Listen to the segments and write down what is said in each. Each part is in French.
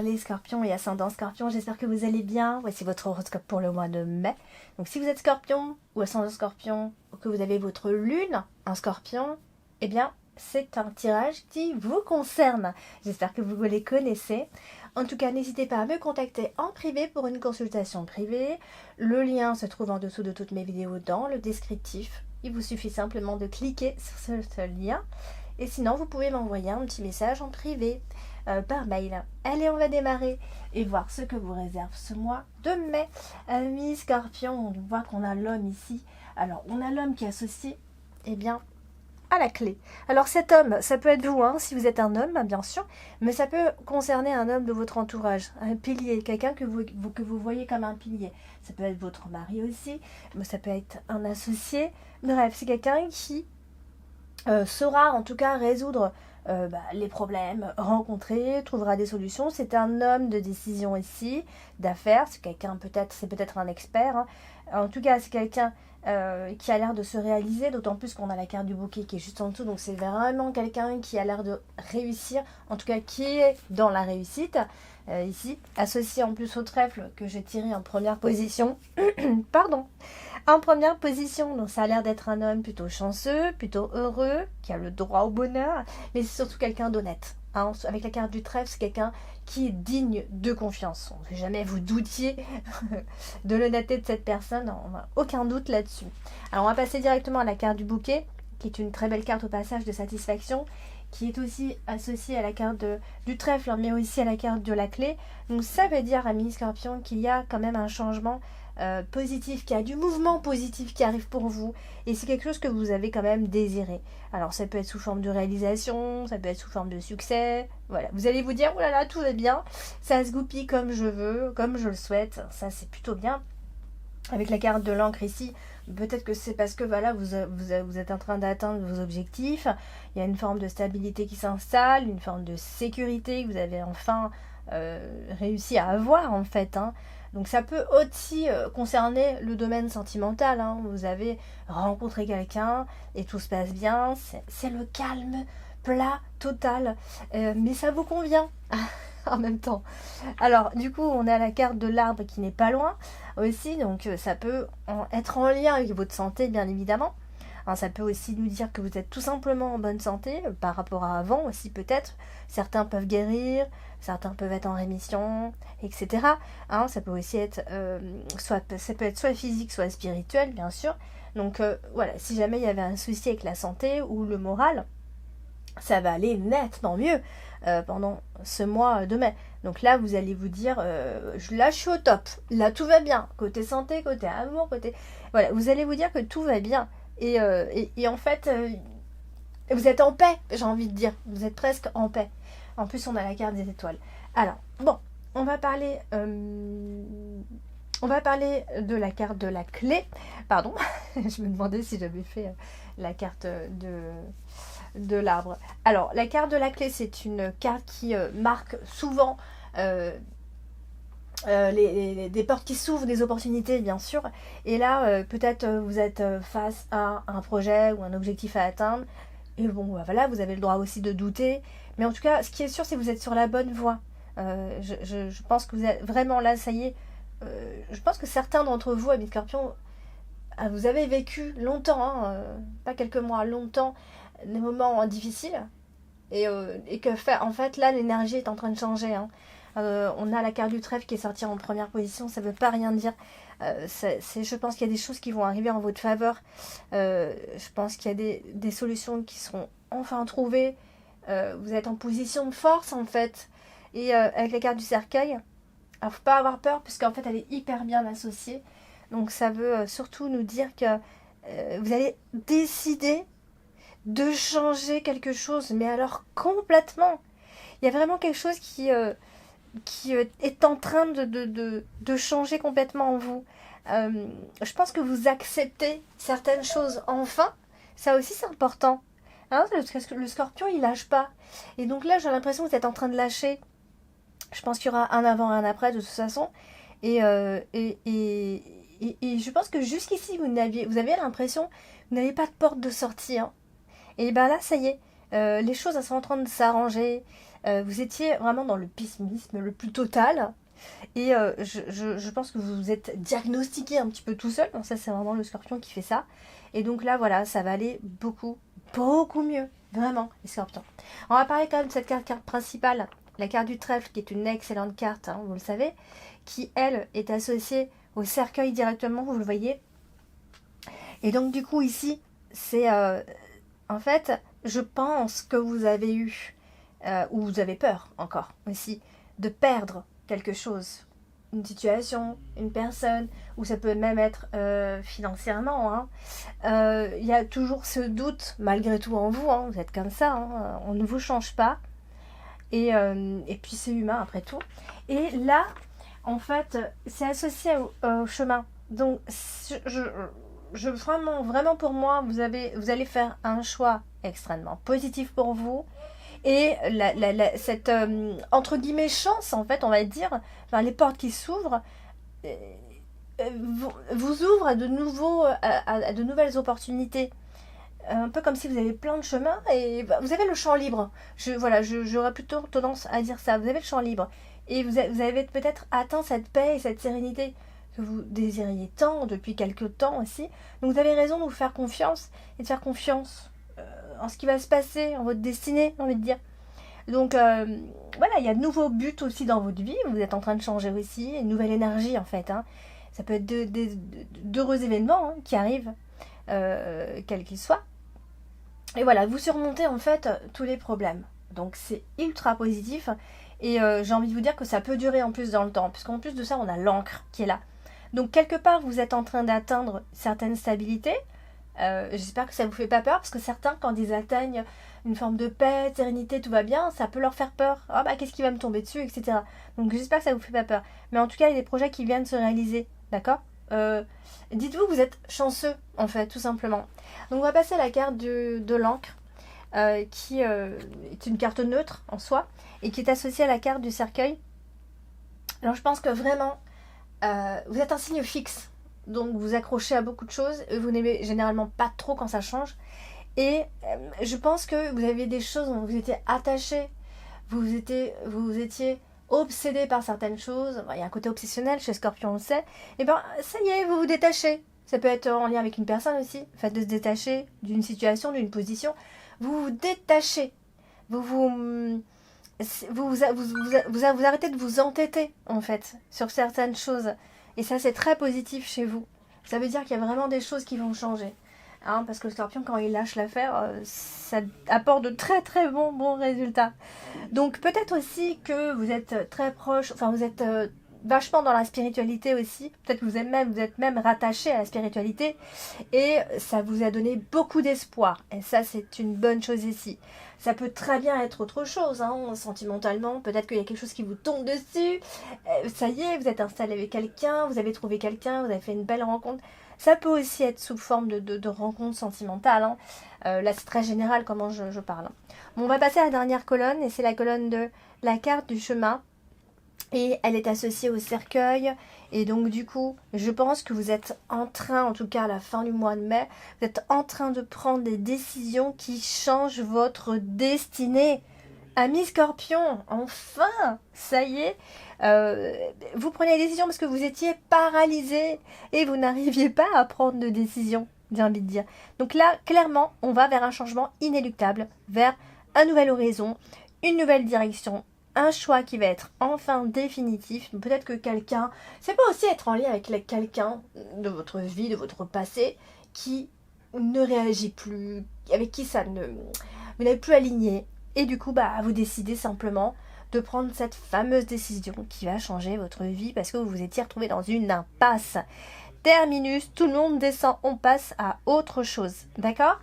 les scorpions et ascendant scorpion, j'espère que vous allez bien. Voici votre horoscope pour le mois de mai. Donc si vous êtes scorpion ou ascendant scorpion, ou que vous avez votre lune en scorpion, eh bien c'est un tirage qui vous concerne. J'espère que vous les connaissez. En tout cas, n'hésitez pas à me contacter en privé pour une consultation privée. Le lien se trouve en dessous de toutes mes vidéos dans le descriptif. Il vous suffit simplement de cliquer sur ce lien. Et sinon, vous pouvez m'envoyer un petit message en privé par mail. Allez, on va démarrer et voir ce que vous réserve ce mois de mai. Amis Scorpion, on voit qu'on a l'homme ici. Alors, on a l'homme qui est associé, eh bien, à la clé. Alors, cet homme, ça peut être vous, hein, si vous êtes un homme, bien sûr, mais ça peut concerner un homme de votre entourage, un pilier, quelqu'un que vous voyez comme un pilier. Ça peut être votre mari aussi, mais ça peut être un associé. Bref, c'est quelqu'un qui saura en tout cas résoudre les problèmes rencontrés, trouvera des solutions. C'est un homme de décision ici, d'affaires, c'est quelqu'un c'est peut-être un expert, hein. En tout cas c'est quelqu'un qui a l'air de se réaliser, d'autant plus qu'on a la carte du bouquet qui est juste en dessous, donc c'est vraiment quelqu'un qui a l'air de réussir, en tout cas qui est dans la réussite, ici, associé en plus au trèfle que j'ai tiré en première position, pardon, en première position, donc ça a l'air d'être un homme plutôt chanceux, plutôt heureux, qui a le droit au bonheur, mais c'est surtout quelqu'un d'honnête. Hein. Avec la carte du trèfle, c'est quelqu'un qui est digne de confiance. Si jamais vous doutiez de l'honnêteté de cette personne, on n'a aucun doute là-dessus. Alors on va passer directement à la carte du bouquet, qui est une très belle carte au passage de satisfaction, qui est aussi associée à la carte du trèfle, mais aussi à la carte de la clé. Donc ça veut dire, amis Scorpion, qu'il y a quand même un changement positif, qu'il y a du mouvement positif qui arrive pour vous, et c'est quelque chose que vous avez quand même désiré. Alors ça peut être sous forme de réalisation, ça peut être sous forme de succès, voilà, vous allez vous dire oh là là, tout va bien, ça se goupille comme je veux, comme je le souhaite, ça c'est plutôt bien. Avec la carte de l'encre ici, peut-être que c'est parce que voilà, vous êtes en train d'atteindre vos objectifs, il y a une forme de stabilité qui s'installe, une forme de sécurité que vous avez enfin réussi à avoir en fait, hein. Donc ça peut aussi concerner le domaine sentimental, hein. Vous avez rencontré quelqu'un et tout se passe bien, c'est le calme plat total, mais ça vous convient en même temps. Alors du coup on a la carte de l'arbre qui n'est pas loin aussi, donc ça peut être en lien avec votre santé bien évidemment. Alors, ça peut aussi nous dire que vous êtes tout simplement en bonne santé par rapport à avant aussi peut-être. Certains peuvent guérir, certains peuvent être en rémission, etc. Hein, ça peut aussi être ça peut être soit physique, soit spirituel, bien sûr. Donc voilà, si jamais il y avait un souci avec la santé ou le moral, ça va aller nettement mieux pendant ce mois de mai. Donc là, vous allez vous dire, là je suis au top, là tout va bien, côté santé, côté amour, côté... Voilà, vous allez vous dire que tout va bien. Et en fait, vous êtes en paix, j'ai envie de dire. Vous êtes presque en paix. En plus, on a la carte des étoiles. Alors, bon, on va parler de la carte de la clé. Pardon, je me demandais si j'avais fait la carte de l'arbre. Alors, la carte de la clé, c'est une carte qui marque souvent des portes qui s'ouvrent, des opportunités bien sûr, et là peut-être vous êtes face à un projet ou un objectif à atteindre, et bon bah, voilà, vous avez le droit aussi de douter, mais en tout cas ce qui est sûr c'est que vous êtes sur la bonne voie. Je pense que vous êtes vraiment là, ça y est. Je pense que certains d'entre vous, amis Scorpion, vous avez vécu longtemps, hein, pas quelques mois, longtemps, des moments difficiles, et que en fait là l'énergie est en train de changer, hein. On a la carte du trèfle qui est sortie en première position, ça ne veut pas rien dire. Je pense qu'il y a des choses qui vont arriver en votre faveur. Je pense qu'il y a des solutions qui seront enfin trouvées. Vous êtes en position de force en fait. Et avec la carte du cercueil, il ne faut pas avoir peur puisqu'en fait elle est hyper bien associée. Donc ça veut surtout nous dire que vous allez décider de changer quelque chose, mais alors complètement. Il y a vraiment quelque chose qui est en train de changer complètement en vous. Je pense que vous acceptez certaines choses enfin. Ça aussi c'est important. Hein, le scorpion il lâche pas. Et donc là j'ai l'impression que vous êtes en train de lâcher. Je pense qu'il y aura un avant et un après de toute façon. Et je pense que jusqu'ici vous avez l'impression que vous n'avez pas de porte de sortie, hein. Et ben là ça y est. Les choses elles sont en train de s'arranger. Vous étiez vraiment dans le pessimisme le plus total. Et je pense que vous vous êtes diagnostiqué un petit peu tout seul. Donc ça, c'est vraiment le scorpion qui fait ça. Et donc là, voilà, ça va aller beaucoup, beaucoup mieux. Vraiment, les scorpions. On va parler quand même de cette carte principale. La carte du trèfle, qui est une excellente carte, hein, vous le savez. Qui, elle, est associée au cercueil directement, vous le voyez. Et donc, du coup, ici, c'est... en fait, je pense que vous avez eu, ou vous avez peur encore aussi, de perdre quelque chose, une situation, une personne, ou ça peut même être financièrement. Hein. Il y a toujours ce doute malgré tout en vous, hein, vous êtes comme ça, hein, on ne vous change pas. Et puis c'est humain après tout. Et là, en fait, c'est associé au chemin. Donc, vraiment pour moi, vous allez faire un choix extrêmement positif pour vous. Et cette, entre guillemets, chance, en fait, on va dire, enfin, les portes qui s'ouvrent, vous ouvrent à à de nouvelles opportunités. Un peu comme si vous avez plein de chemins et vous avez le champ libre. J'aurais plutôt tendance à dire ça. Vous avez le champ libre. Et vous avez peut-être atteint cette paix et cette sérénité que vous désiriez tant depuis quelques temps aussi. Donc vous avez raison de vous faire confiance et de faire confiance en ce qui va se passer, en votre destinée, j'ai envie de dire. Donc voilà, il y a de nouveaux buts aussi dans votre vie. Vous êtes en train de changer aussi, une nouvelle énergie en fait. Hein. Ça peut être d'heureux événements hein, qui arrivent, quels qu'ils soient. Et voilà, vous surmontez en fait tous les problèmes. Donc c'est ultra positif. Et j'ai envie de vous dire que ça peut durer en plus dans le temps. Puisqu'en plus de ça, on a l'encre qui est là. Donc quelque part, vous êtes en train d'atteindre certaines stabilités. J'espère que ça ne vous fait pas peur. Parce que certains, quand ils atteignent une forme de paix, de sérénité, tout va bien, ça peut leur faire peur. Ah bah qu'est-ce qui va me tomber dessus, etc. Donc j'espère que ça ne vous fait pas peur. Mais en tout cas, il y a des projets qui viennent se réaliser. D'accord dites-vous que vous êtes chanceux, en fait, tout simplement. Donc on va passer à la carte de l'encre, qui est une carte neutre en soi, et qui est associée à la carte du cercueil. Alors je pense que vraiment, vous êtes un signe fixe, donc vous accrochez à beaucoup de choses, et vous n'aimez généralement pas trop quand ça change. Et je pense que vous avez des choses dont vous étiez attaché, vous étiez obsédé par certaines choses, il y a un côté obsessionnel chez Scorpion, on le sait, et bien ça y est, vous vous détachez. Ça peut être en lien avec une personne aussi, le fait de se détacher d'une situation, d'une position. Vous vous détachez. Vous arrêtez de vous entêter, en fait, sur certaines choses. Et ça, c'est très positif chez vous. Ça veut dire qu'il y a vraiment des choses qui vont changer. Hein, parce que le scorpion, quand il lâche l'affaire, ça apporte de très très bons résultats. Donc peut-être aussi que vous êtes très proche, enfin vous êtes vachement dans la spiritualité aussi. Peut-être que vous êtes même rattaché à la spiritualité. Et ça vous a donné beaucoup d'espoir. Et ça, c'est une bonne chose ici. Ça peut très bien être autre chose, hein, sentimentalement. Peut-être qu'il y a quelque chose qui vous tombe dessus. Ça y est, vous êtes installé avec quelqu'un, vous avez trouvé quelqu'un, vous avez fait une belle rencontre. Ça peut aussi être sous forme de rencontre sentimentale. Hein. Là, c'est très général comment je parle. Hein. Bon, on va passer à la dernière colonne, et c'est la colonne de la carte du chemin. Et elle est associée au cercueil. Et donc, du coup, je pense que vous êtes en train, en tout cas à la fin du mois de mai, vous êtes en train de prendre des décisions qui changent votre destinée. Ami Scorpion, enfin, ça y est, vous prenez des décisions parce que vous étiez paralysé et vous n'arriviez pas à prendre de décision, j'ai envie de dire. Donc là, clairement, on va vers un changement inéluctable, vers un nouvel horizon, une nouvelle direction, un choix qui va être enfin définitif. Peut-être que quelqu'un, ça peut aussi être en lien avec quelqu'un de votre vie, de votre passé, qui ne réagit plus, avec qui vous n'avez plus aligné. Et du coup, vous décidez simplement de prendre cette fameuse décision qui va changer votre vie parce que vous vous étiez retrouvé dans une impasse. Terminus, tout le monde descend, on passe à autre chose. D'accord ?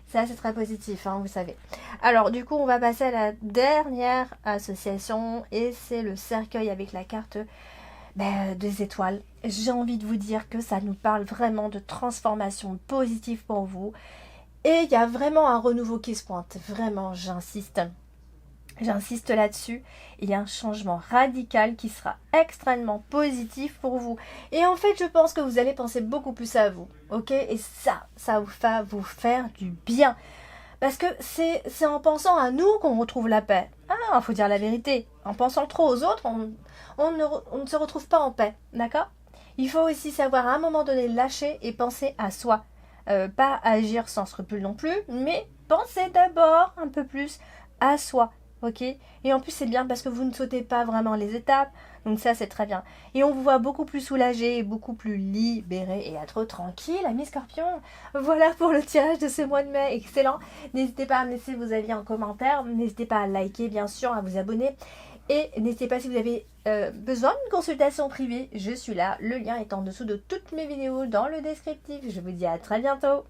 Ça, c'est très positif, hein, vous savez. Alors, du coup, on va passer à la dernière association et c'est le cercueil avec la carte des étoiles. J'ai envie de vous dire que ça nous parle vraiment de transformation positive pour vous. Et il y a vraiment un renouveau qui se pointe. Vraiment, j'insiste. J'insiste là-dessus. Il y a un changement radical qui sera extrêmement positif pour vous. Et en fait, je pense que vous allez penser beaucoup plus à vous. Ok ? Et ça va vous faire du bien. Parce que c'est en pensant à nous qu'on retrouve la paix. Ah, faut dire la vérité. En pensant trop aux autres, on ne se retrouve pas en paix. D'accord? Il faut aussi savoir à un moment donné lâcher et penser à soi. Pas agir sans scrupule non plus, mais pensez d'abord un peu plus à soi. Ok? Et en plus, c'est bien parce que vous ne sautez pas vraiment les étapes. Donc ça, c'est très bien. Et on vous voit beaucoup plus soulagé, beaucoup plus libéré et être tranquille, ami Scorpion. Voilà pour le tirage de ce mois de mai. Excellent. N'hésitez pas à me laisser vos avis en commentaire. N'hésitez pas à liker, bien sûr, à vous abonner. Et n'hésitez pas si vous avez besoin d'une consultation privée. Je suis là. Le lien est en dessous de toutes mes vidéos dans le descriptif. Je vous dis à très bientôt.